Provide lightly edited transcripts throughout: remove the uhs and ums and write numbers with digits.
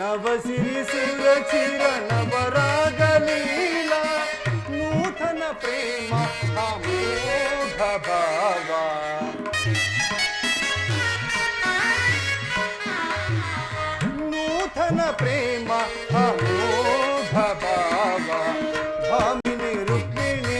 ನವಸಿರಿ ಸುರಚಿರ ನವರಾಗಲೀಲ ನೂತನ ಪ್ರೇಮ ಅಮೋಘ ಭಾವ ನೂತನ ಪ್ರೇಮ ಅಮೋಘ ಭಾವ ಭಾಮಿನಿ ರುಕ್ಮಿಣಿ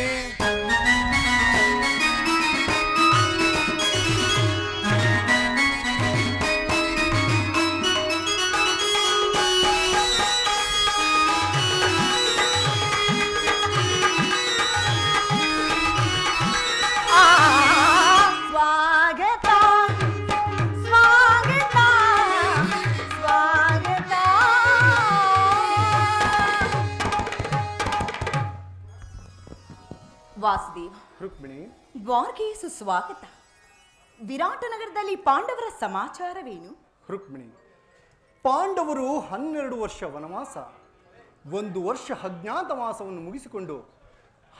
ವಾಸುದೇವ, ರುಕ್ಮಿಣಿ, ದ್ವಾರಕೆ ಸುಸ್ವಾಗತ. ವಿರಾಟ ನಗರದಲ್ಲಿ ಪಾಂಡವರ ಸಮಾಚಾರವೇನು? ರುಕ್ಮಿಣಿ, ಪಾಂಡವರು 12 ವರ್ಷ ವನವಾಸ, 1 ವರ್ಷ ಅಜ್ಞಾತವಾಸವನ್ನು ಮುಗಿಸಿಕೊಂಡು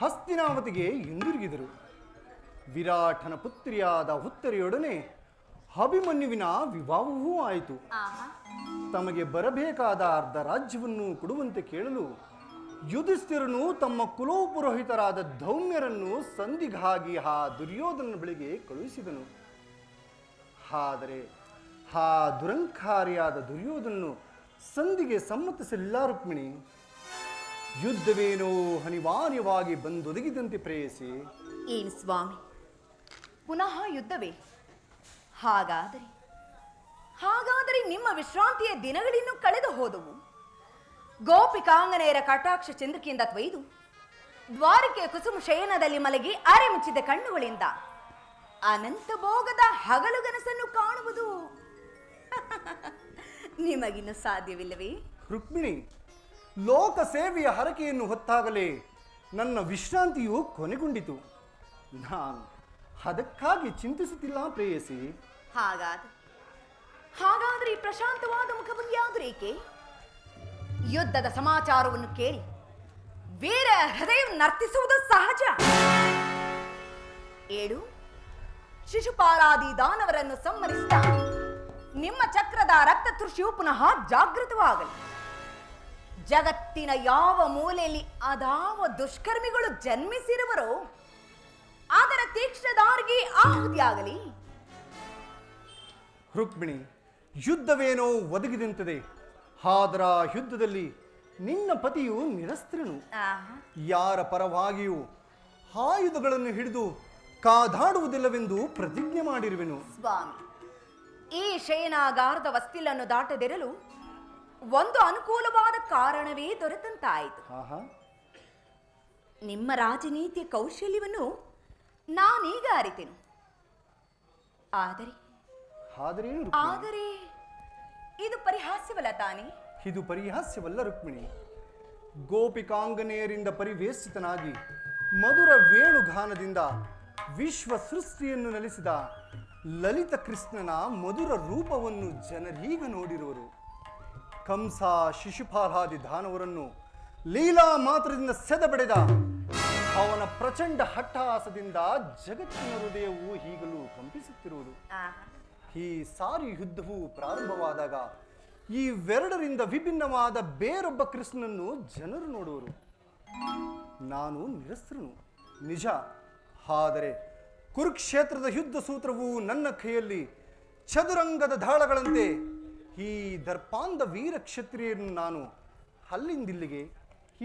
ಹಸ್ತಿನಾವತಿಗೆ ಹಿಂದಿರುಗಿದರು. ವಿರಾಟನ ಪುತ್ರಿಯಾದ ಉತ್ತರೆಯೊಡನೆ ಅಭಿಮನ್ಯುವಿನ ವಿವಾಹವೂ ಆಯಿತು. ತಮಗೆ ಬರಬೇಕಾದ ಅರ್ಧ ರಾಜ್ಯವನ್ನು ಕೊಡುವಂತೆ ಕೇಳಲು ಯುಧಿಷ್ಠಿರನು ತಮ್ಮ ಕುಲೋಪುರೋಹಿತರಾದ ಧೌಮ್ಯರನ್ನು ಸಂಧಿಗಾಗಿ ಆ ದುರ್ಯೋಧನ ಬಳಿಗೆ ಕಳುಹಿಸಿದನು. ಆದರೆ ಆ ದುರಂಕಾರಿಯಾದ ದುರ್ಯೋಧನನು ಸಂಧಿಗೆ ಸಮ್ಮತಿಸಲಿಲ್ಲ. ರುಕ್ಮಿಣಿ, ಯುದ್ಧವೇನೋ ಅನಿವಾರ್ಯವಾಗಿ ಬಂದೊದಗಿದಂತೆ ಪ್ರೇಯಸಿ. ಏನು ಸ್ವಾಮಿ, ಪುನಃ ಯುದ್ಧವೇ? ಹಾಗಾದರೆ ನಿಮ್ಮ ವಿಶ್ರಾಂತಿಯ ದಿನಗಳಿನ್ನೂ ಕಳೆದು ಹೋದವು. ಗೋಪಿಕಾಂಗನೆಯರ ಕಟಾಕ್ಷ ಚಂದ್ರಿಕೆಯಿಂದ ತ್ವಯ್ದು ದ್ವಾರಕೆಯ ಕುಸುಮ ಶಯನದಲ್ಲಿ ಮಲಗಿ ಅರೆ ಮುಚ್ಚಿದ ಕಣ್ಣುಗಳಿಂದ ಅನಂತ ಭೋಗದ ಹಗಲುಗನಸನ್ನು ಕಾಣುವುದು ನಿಮಗಿನ್ನು ಸಾಧ್ಯವಿಲ್ಲವೇ? ರುಕ್ಮಿಣಿ, ಲೋಕ ಸೇವೆಯ ಹರಕೆಯನ್ನು ಹೊತ್ತಾಗಲೇ ನನ್ನ ವಿಶ್ರಾಂತಿಯು ಕೊನೆಗೊಂಡಿತು. ನಾನು ಅದಕ್ಕಾಗಿ ಚಿಂತಿಸುತ್ತಿಲ್ಲ ಪ್ರೇಯಸಿ. ಹಾಗಾದರೆ ಈ ಪ್ರಶಾಂತವಾದ ಮುಖಭಂಗಿಯಾದರೂ ಏಕೆ? ಯುದ್ಧದ ಸಮಾಚಾರವನ್ನು ಕೇಳಿ ವೀರ ಹೃದಯ ನರ್ತಿಸುವುದು ಸಹಜ. ಏಳು ಶಿಶುಪಾಲಾದಿ ದಾನವರನ್ನು ಸಂಹರಿಸಿದ ನಿಮ್ಮ ಚಕ್ರದ ರಕ್ತ ತೃಷಿಯು ಪುನಃ ಜಾಗೃತವಾಗಲಿ. ಜಗತ್ತಿನ ಯಾವ ಮೂಲೆಯಲ್ಲಿ ಅದಾವ ದುಷ್ಕರ್ಮಿಗಳು ಜನ್ಮಿಸಿರುವರೋ ಅದರ ತೀಕ್ಷ್ಣದಾರಿಗೆ ಆಹುತಿಯಾಗಲಿ. ರುಕ್ಮಿಣಿ, ಯುದ್ಧವೇನೋ ಒದಗಿದಂತದೆ. ಆದರ ಯುದ್ಧದಲ್ಲಿ ನಿನ್ನ ಪತಿಯು ನಿರಸ್ತ್ರನು. ಯಾರ ಪರವಾಗಿಯೂ ಆಯುಧಗಳನ್ನು ಹಿಡಿದು ಕಾದಾಡುವುದಿಲ್ಲವೆಂದು ಪ್ರತಿಜ್ಞೆ ಮಾಡಿರುವೆನು. ಸ್ವಾಮಿ, ಈ ಶಯನಾಗಾರದ ವಸ್ತಿಲನ್ನು ದಾಟದಿರಲು ಒಂದು ಅನುಕೂಲವಾದ ಕಾರಣವೇ ದೊರೆತಂತಾಯಿತು. ನಿಮ್ಮ ರಾಜನೀತಿಯ ಕೌಶಲ್ಯವನ್ನು ನಾನೀಗ ಅರಿತೆನು. ಆದರೆ ಇದು ಪರಿಹಾಸ್ಯವಲ್ಲ ತಾನೇ? ಇದು ಪರಿಹಾಸ್ಯವಲ್ಲ ರುಕ್ಮಿಣಿ. ಗೋಪಿಕಾಂಗನೆಯರಿಂದ ಪರಿವೇಷಿತನಾಗಿ ಮಧುರ ವೇಣುಗಾನದಿಂದ ವಿಶ್ವ ಸೃಷ್ಟಿಯನ್ನು ನೆಲೆಸಿದ ಲಲಿತ ಕೃಷ್ಣನ ಮಧುರ ರೂಪವನ್ನು ಜನರೀಗ ನೋಡಿರುವರು. ಕಂಸ ಶಿಶುಪಾಲಾದಿ ದಾನವರನ್ನು ಲೀಲಾ ಮಾತ್ರದಿಂದ ಸೆದಬಡೆದ ಅವನ ಪ್ರಚಂಡ ಹಟ್ಟಹಾಸದಿಂದ ಜಗತ್ತಿನ ಹೃದಯವು ಈಗಲೂ ಕಂಪಿಸುತ್ತಿರುವುದು. ಈ ಸಾರಿ ಯುದ್ಧವು ಪ್ರಾರಂಭವಾದಾಗ ಇವೆರಡರಿಂದ ವಿಭಿನ್ನವಾದ ಬೇರೊಬ್ಬ ಕೃಷ್ಣನನ್ನು ಜನರು ನೋಡುವರು. ನಾನು ನಿರಸ್ತ್ರನು ನಿಜ, ಆದರೆ ಕುರುಕ್ಷೇತ್ರದ ಯುದ್ಧ ಸೂತ್ರವು ನನ್ನ ಕೈಯಲ್ಲಿ ಚದುರಂಗದ ದಾಳಗಳಂತೆ ಈ ದರ್ಪಾಂಧ ವೀರ ಕ್ಷತ್ರಿಯರನ್ನು ನಾನು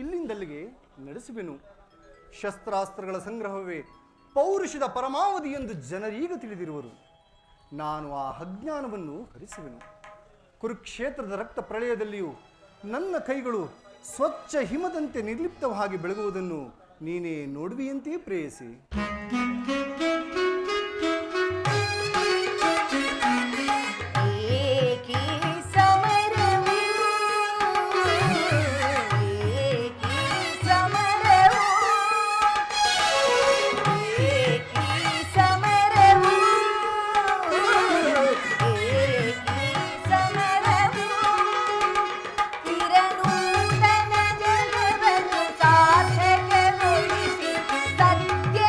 ಇಲ್ಲಿಂದಲ್ಲಿಗೆ ನಡೆಸುವೆನು. ಶಸ್ತ್ರಾಸ್ತ್ರಗಳ ಸಂಗ್ರಹವೇ ಪೌರುಷದ ಪರಮಾವಧಿ ಎಂದು ಜನರೀಗ ತಿಳಿದಿರುವರು. ನಾನು ಆ ಅಜ್ಞಾನವನ್ನು ಹರಿಸುವೆನು. ಕುರುಕ್ಷೇತ್ರದ ರಕ್ತ ಪ್ರಳಯದಲ್ಲಿಯೂ ನನ್ನ ಕೈಗಳು ಸ್ವಚ್ಛ ಹಿಮದಂತೆ ನಿರ್ಲಿಪ್ತವಾಗಿ ಬೆಳಗುವುದನ್ನು ನೀನೇ ನೋಡುವಿಯಂತೆ ಪ್ರೇಯಸಿ. ಸತ್ಯ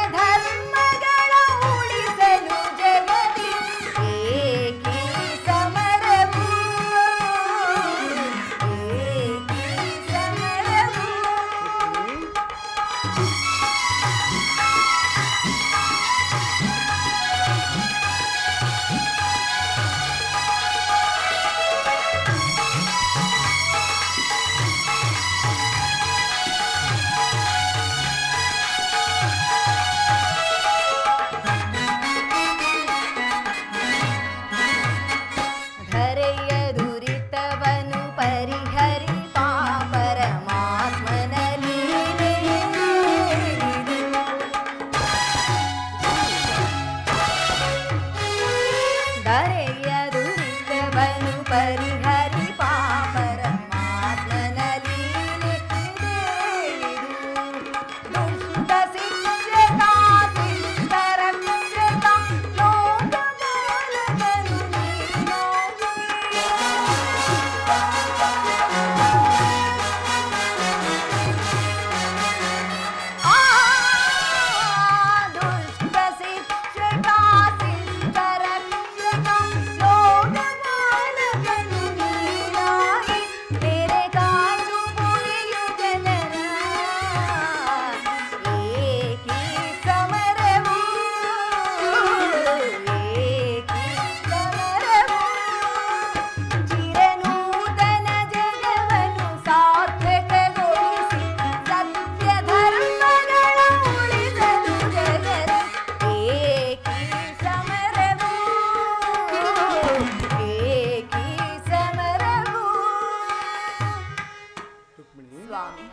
ಸ್ವಾಮಿ.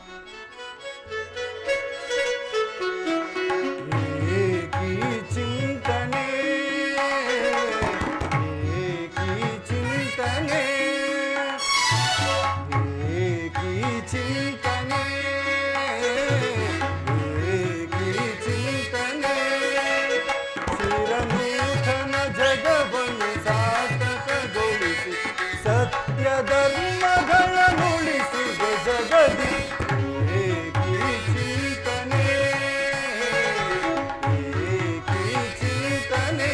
ಏಕಿ ಚಿಂತನೆ ಏಕಿ ಚಿಂತನೆ ಏಕಿ ಚಿಂತನೆ ಏಕಿ ಚಿಂತನೆ ಚಿರನೂತನ ಜಗವನ್ನು ಸಾರ್ಥಕಗೊಳಿಸಿ ಸತ್ಯ ಧರ್ಮಗಳನ್ನುಳಿಸಿದ ಜಗದಿ ಏಕಿ ಚಿಂತನೆ ಏಕಿ ಚಿಂತನೆ.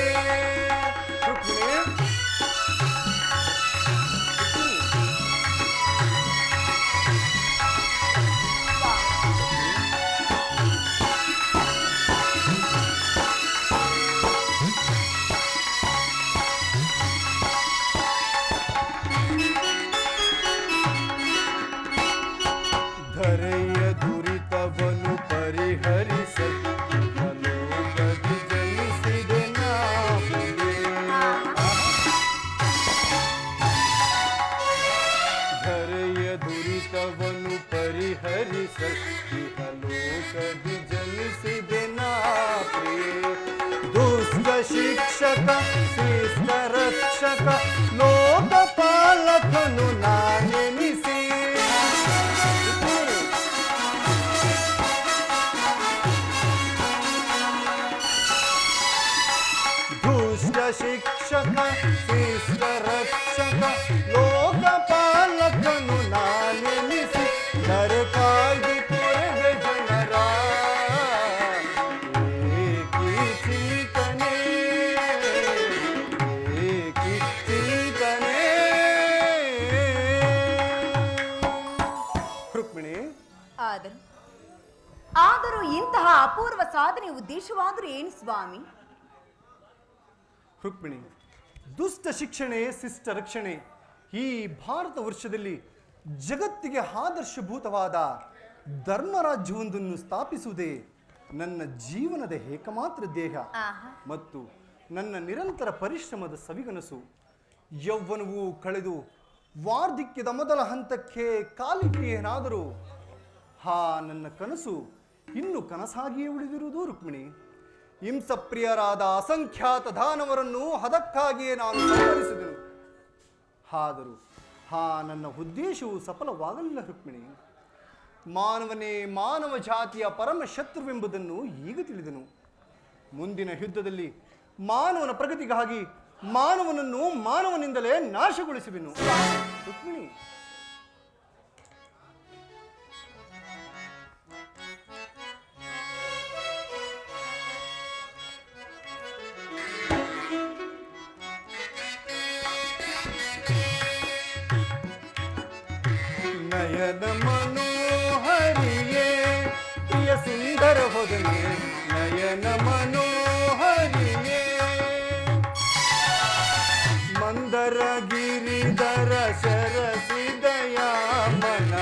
ಧರೆಯ ದುರಿತವನ್ನು ಪರಿಹರಿಸಲು ಲೋಕದಿ ಜನಿಸಿದೆ ನಾವು. ಧರೆಯ ದುರಿತವನ್ನು ಪರಿಹರಿಸಲು ಲೋಕದಿ ಜನಿಸಿದೆ ನಾವು. ದುಷ್ಟ ಶಿಕ್ಷಕ ಶಿಷ್ಟ ರಕ್ಷಕ ಲೋಕಪಾಲಕನು ನಾನೆನಿಸಿ ದುಷ್ಟ ಶಿಕ್ಷಕ ಶಿಷ್ಟ ರಕ್ಷಕ ಲೋಕಪಾಲಕನು ನಾನೆನಿಸಿ ನರಕಾಗಿ ಪೊರೆದ ಜನರ ಏಕಿ ಚಿಂತನೆ ಏಕಿ ಚಿಂತನೆ. ರುಕ್ಮಿಣಿ, ಆದರೂ ಇಂತಹ ಅಪೂರ್ವ ಸಾಧನೆ ಉದ್ದೇಶವಾದರೂ ಏನು ಸ್ವಾಮಿ? ರುಕ್ಮಿಣಿ, ದುಷ್ಟ ಶಿಕ್ಷಣೆ ಶಿಷ್ಟ ರಕ್ಷಣೆ ಈ ಭಾರತ ವರ್ಷದಲ್ಲಿ ಜಗತ್ತಿಗೆ ಆದರ್ಶಭೂತವಾದ ಧರ್ಮರಾಜ್ಯವೊಂದನ್ನು ಸ್ಥಾಪಿಸುವುದೇ ನನ್ನ ಜೀವನದ ಏಕಮಾತ್ರ ಧ್ಯೇಯ ಮತ್ತು ನನ್ನ ನಿರಂತರ ಪರಿಶ್ರಮದ ಸವಿಗನಸು. ಯೌವನವು ಕಳೆದು ವಾರ್ಧಕ್ಯದ ಮೊದಲ ಹಂತಕ್ಕೆ ಕಾಲಿಗೆ ಏನಾದರೂ ನನ್ನ ಕನಸು ಇನ್ನು ಕನಸಾಗಿಯೇ ಉಳಿದಿರುವುದು ರುಕ್ಮಿಣಿ. ಹಿಂಸಪ್ರಿಯರಾದ ಅಸಂಖ್ಯಾತ ದಾನವರನ್ನು ಅದಕ್ಕಾಗಿಯೇ ನಾನು ಸಂಹರಿಸಿದೆನು. ಆದರೂ ನನ್ನ ಉದ್ದೇಶವು ಸಫಲವಾಗಲಿಲ್ಲ ರುಕ್ಮಿಣಿ. ಮಾನವನೇ ಮಾನವ ಜಾತಿಯ ಪರಮ ಶತ್ರುವೆಂಬುದನ್ನು ಈಗ ತಿಳಿದೆನು. ಮುಂದಿನ ಯುದ್ಧದಲ್ಲಿ ಮಾನವನ ಪ್ರಗತಿಗಾಗಿ ಮಾನವನನ್ನು ಮಾನವನಿಂದಲೇ ನಾಶಗೊಳಿಸುವೆನು ರುಕ್ಮಿಣಿ. ನಯನ ಮನೋಹರಿಯೇ ಪ್ರಿಯ ಸುಂದರ ಹೊದನೆ ನಯನ ಮನೋಹರಿಯೇ ಮಂದರ ಗಿರಿಧರ ಶರಸಿದಯ ಮನ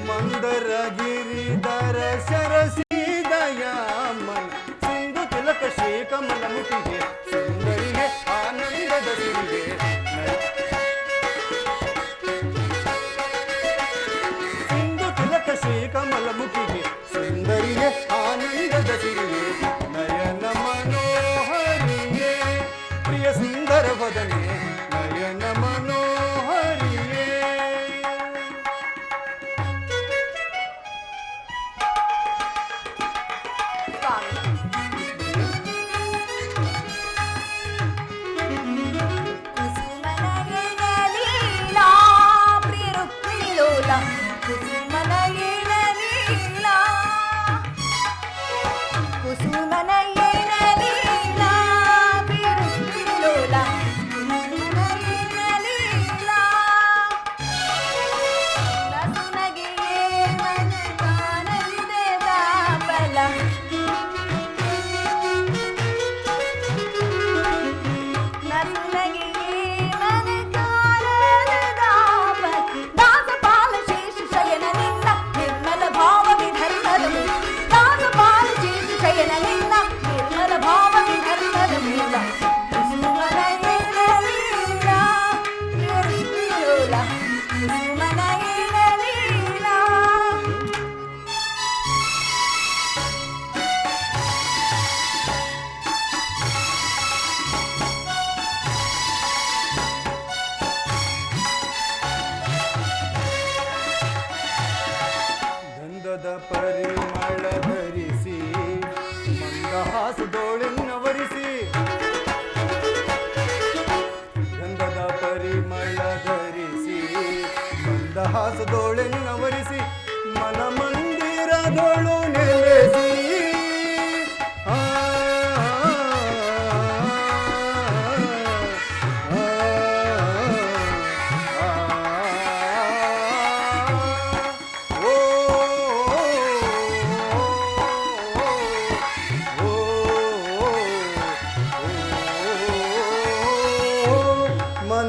ಮಂದರ ಗಿರಿಧರ ಶರಸಿದಯ ಮನ ಸಿಂಧು ತಿಲಕ ಶ್ರೀ ಕಮಲ ಮುಖಿಗೆ ಸುಂದರಿಗೆ ಆನಂದದ ಸಿರಿಗೆ ಸಿಂಧು ತಿಲಕ ಶ್ರೀ ಕಮಲ ಮುಖಿಗೆ ಸುಂದರಿಗೆ ಆನಂದದ ಸಿರಿಗೆ ನಯನ ಮನೋಹರಿಯೇ ಪ್ರಿಯ ಸುಂದರ ವದನೆ ನಯನ ಮನೋಹರಿಯೇ. ಕುಸುಮನ ಏನ ಲೀಲಾ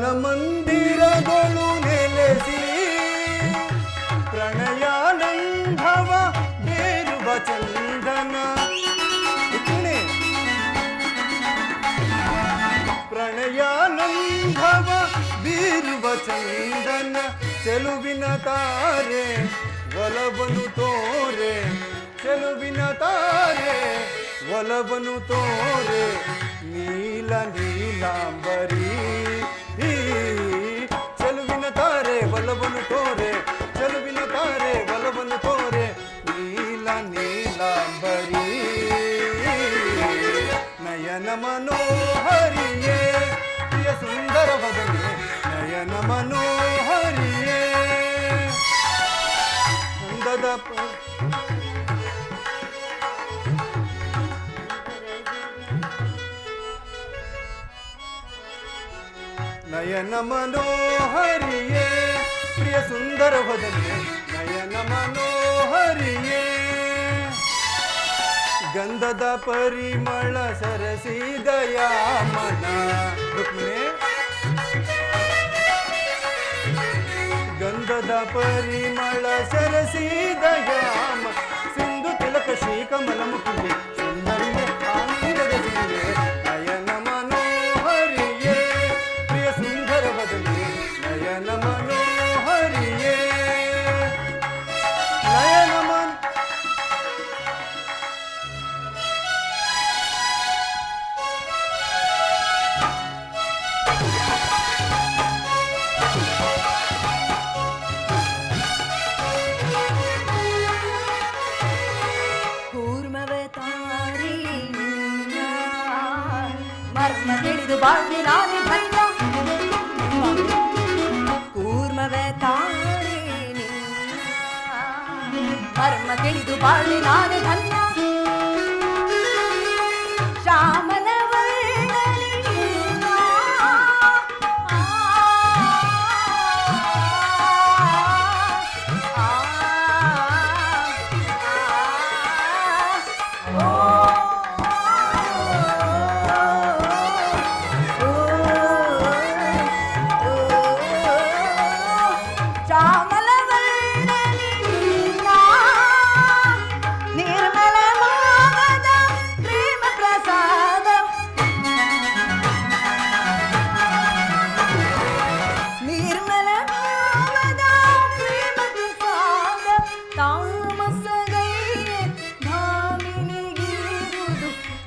ಮನ ಮಂದಿರಗಳು ನೆಲೆಸಿ ಪ್ರಣಯಾನಂದವ ಬೇರುವ ಚಂದನ ಪ್ರಣಯಾನಂದವ ಬೀರುವ ಚಂದನ ಚೆಲುವಿನ ತಾರೆ ಒಲವನು ತೋರೆ ಚೆಲುವಿನ ತಾರೆ ಒಲವನು ತೋರೆ ನೀಲ ನೀಲಾಂಬರಿ ಚೆಲುವಿನ ತಾರೆ ಒಲವನು ತೋರೆ ಚೆಲುವಿನ ತಾರೆ ಒಲವನು ತೋರೆ ನೀಲ ನೀಲಾಂಬರಿ ನಯನ ಮನೋಹರಿಯೇ ಪ್ರಿಯ ಸುಂದರ ವದನೆ ನಯನ ಮನೋಹರಿಯೇ ಅಂದದ ನಯನ ಮನೋಹರಿಯೇ ಪ್ರಿಯ ಸುಂದರ ವದನೆ ನಯನ ಮನೋಹರಿಯೇ ಗಂಧದ ಪರಿಮಳ ಸರಸಿದಯ ಮನ ರುಕ್ಮಿಣಿ ಗಂಧದ ಪರಿಮಳ ಸರಸಿದಯ ಸಿಂಧು ತಿಲಕ ಶ್ರೀಕಮಲ ಮುಖಿಗೆ ಸುಂದರಿಯ ಆನಂದದ ಸಿರಿಯೇ ನಯನ ಮನೋಹರಿಯೇ ಪ್ರಿಯ ಸುಂದರ ವದನೆ ನಯನ ಮನೋಹರಿಯೇ ನಯನ ಮರ್ಮ ತಿಳಿದು ಬಾಳ್ವೆ ನಾನೇ ಧನ್ಯ ಕೂರ್ಮವೇ ತಾನೇ ಮರ್ಮ ತಿಳಿದು ಬಾಳ್ವೆ ನಾನೇ ಧನ್ಯ ಶ್ಯಾಮಲ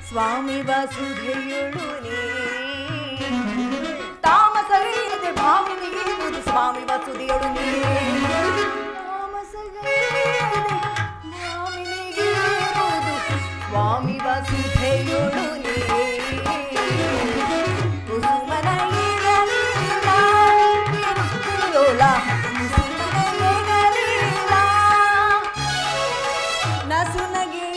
ಸ್ವಾಮಿ ವಸುಧೆಯೊಳು ತಾಮಸಗೈರದೆ ಭಾಮಿನಿಗಿರುವುದು ಸ್ವಾಮಿ ವಸುಧೆಯೊಳು ತಾಮಸಗೈರದೆ ಭಾಮಿನಿಗಿರುವುದು ಸ್ವಾಮಿ ವಸುಧೆಯೊಳು ಕುಸುಮನ ಇರಲಿಲ್ಲ ನಸುನಗೆ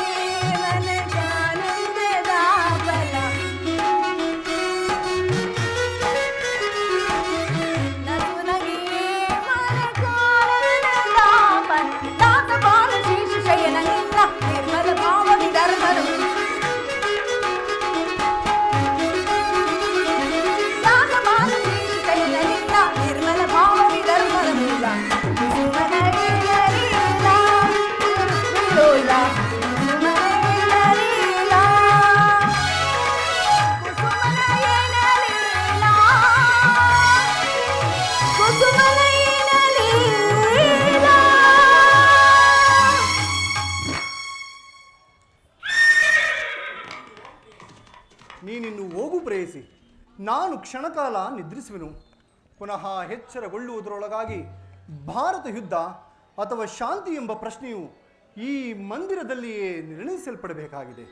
ನಿರ್ಮಲ ಭಾವ ವಿಧರ್ಮರು ನಿರ್ಮಲ ಭಾವ ವಿಧರ್ಮರ ಮೂಲ ನೀನಿನ್ನು ಹೋಗು ಪ್ರೇಯಸಿ, ನಾನು ಕ್ಷಣಕಾಲ ನಿದ್ರಿಸುವೆನು. ಪುನಃ ಎಚ್ಚರಗೊಳ್ಳುವುದರೊಳಗಾಗಿ ಭಾರತ ಯುದ್ಧ ಅಥವಾ ಶಾಂತಿ ಎಂಬ ಪ್ರಶ್ನೆಯು ಈ ಮಂದಿರದಲ್ಲಿಯೇ ನಿರ್ಣಯಿಸಲ್ಪಡಬೇಕಾಗಿದೆ.